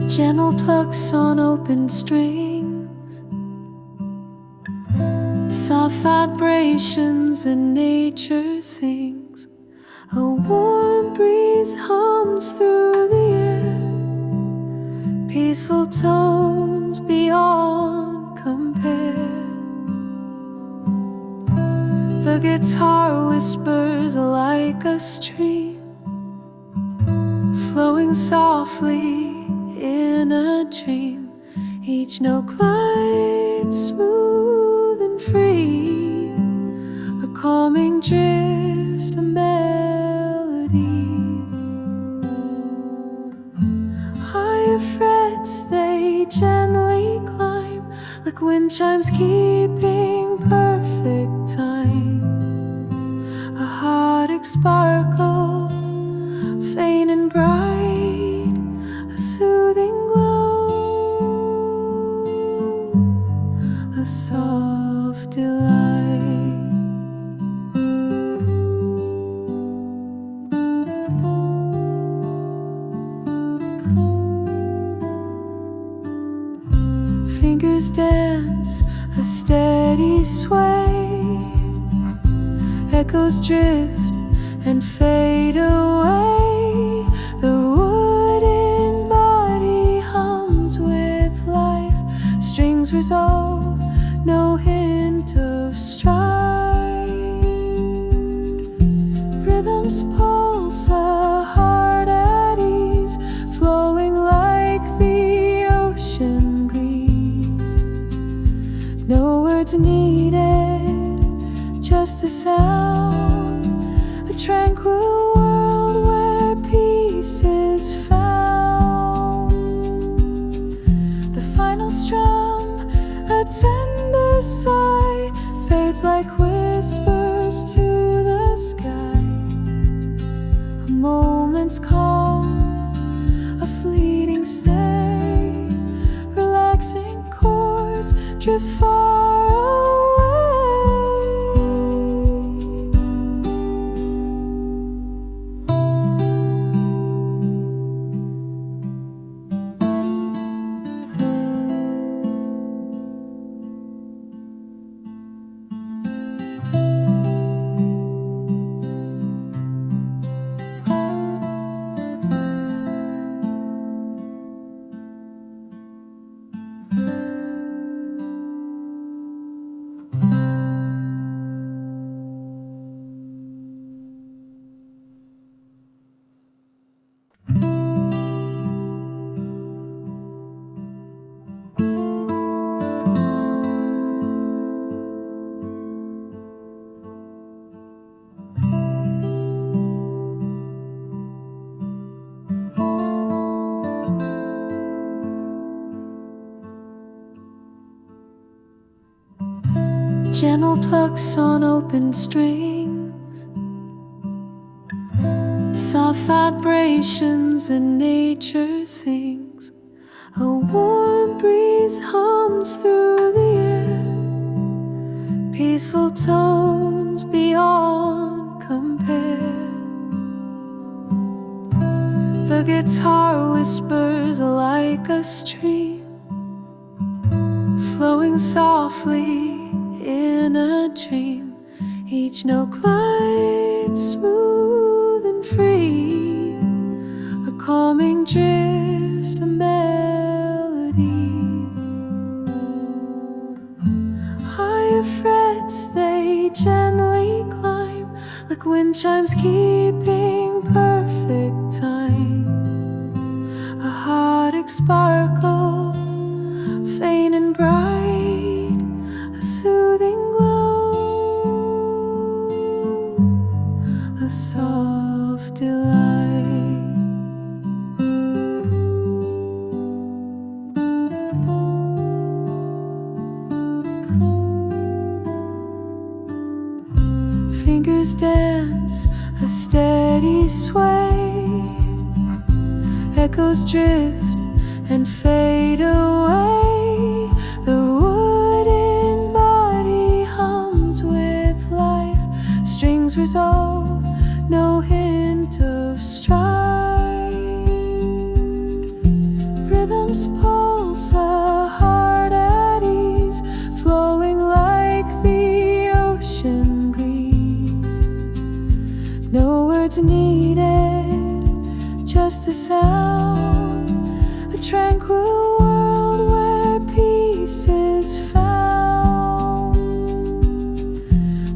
Gentle plucks on open strings, soft vibrations that nature sings. A warm breeze hums through the air, peaceful tones beyond compare. The guitar whispers like a stream, flowing softly in a dream. Each note glides smooth and free, a calming drift, a melody. Higher frets they gently climb, like wind chimes keeping perfect time. A heartache sparkle, faint and bright, a soothing glow, a soft delight. Fingers dance a steady sway, echoes drift and fade away. The wooden body hums with life, strings resolve, no hint of strife. Rhythms pulse, a heart at ease, flowing like the ocean breeze. No words needed, just a sound, a tranquil world where peace is found. The final strum, a tender sigh, fades like whispers to the sky. A moment's calm, a fleeting stay, relaxing chords drift far away. Gentle plucks on open strings, soft vibrations that nature sings. A warm breeze hums through the air, peaceful tones beyond compare. The guitar whispers like a stream, flowing softly in a dream. Each note glides smooth and free, a calming drift, a melody. Higher frets they gently climb, like wind chimes keeping perfect time. A heartache sparkle, faint and bright, a soothing glow, a soft delight. Fingers dance a steady sway, echoes drift and fade away. The wooden body hums with life, strings resolve, no hint of strife. Rhythm words needed, just a sound, a tranquil world where peace is found.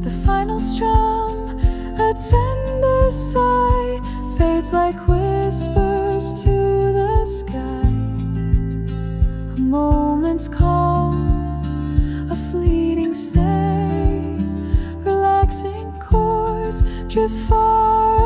The final strum, a tender sigh, fades like whispers to the sky. A moment's calm, a fleeting stay, relaxing chords drift far away.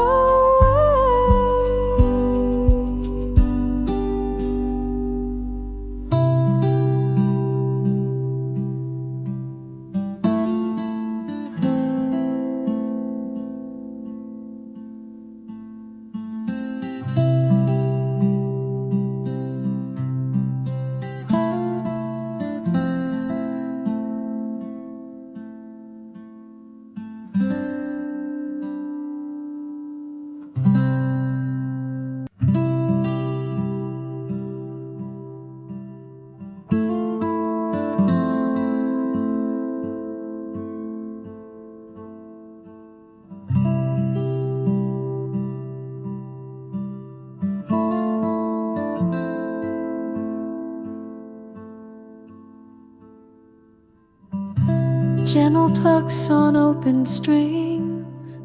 Gentle plucks on open strings,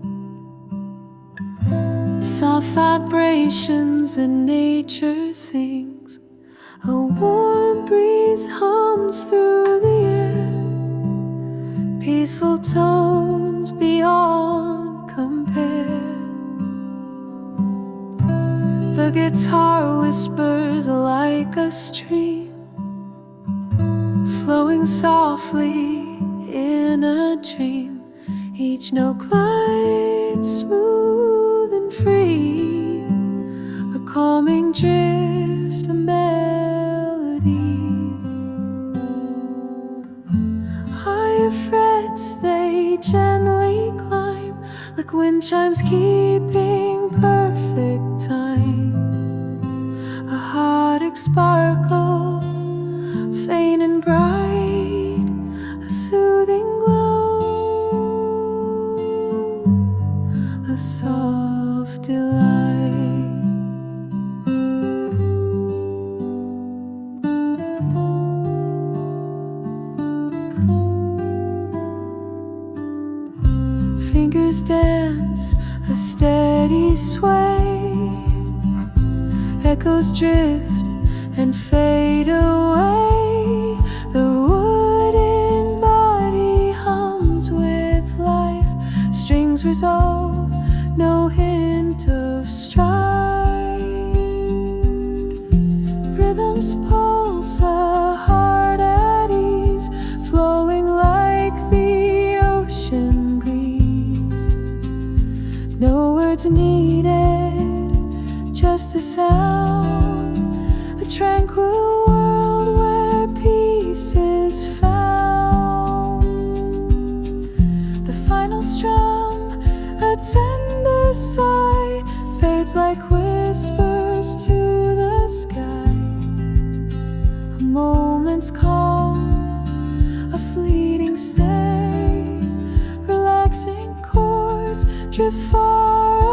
soft vibrations that nature sings. A warm breeze hums through the air, peaceful tones beyond compare. The guitar whispers like a stream, flowing softly in a dream. Each note glides smooth and free, a calming drift, a melody. Higher frets they gently climb, like wind chimes keeping perfect time. A heartache sparkle, faint and bright, a soothing glow, a soft delight. Fingers dance a steady sway, echoes drift and fade away. The wooden body hums with life, strings resolve, no hint of strife. Rhythms pulse, a heart at ease, flowing like the ocean breeze. No words needed, just a sound, a tranquil world where peace is found. The final strum, a tender sigh, fades like whispers to the sky. A moment's calm, a fleeting stay, relaxing chords drift far away.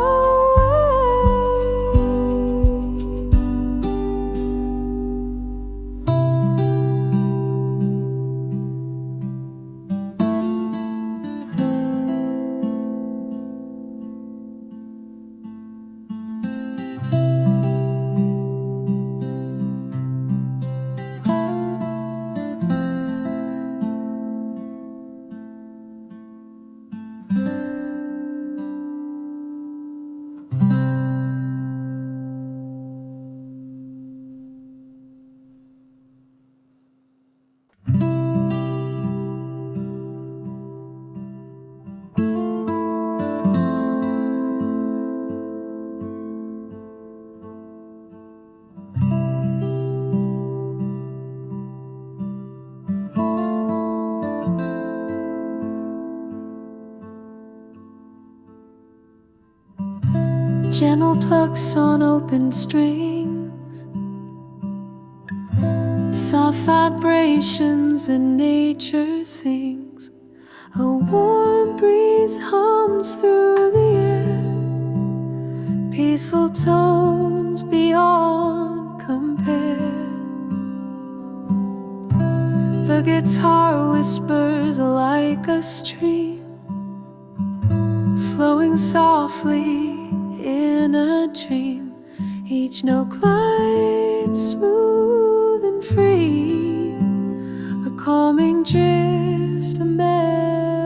Gentle plucks on open strings, soft vibrations that nature sings. A warm breeze hums through the air, peaceful tones beyond compare. The guitar whispers like a stream, flowing softly in a dream. Each note glides smooth and free, a calming drift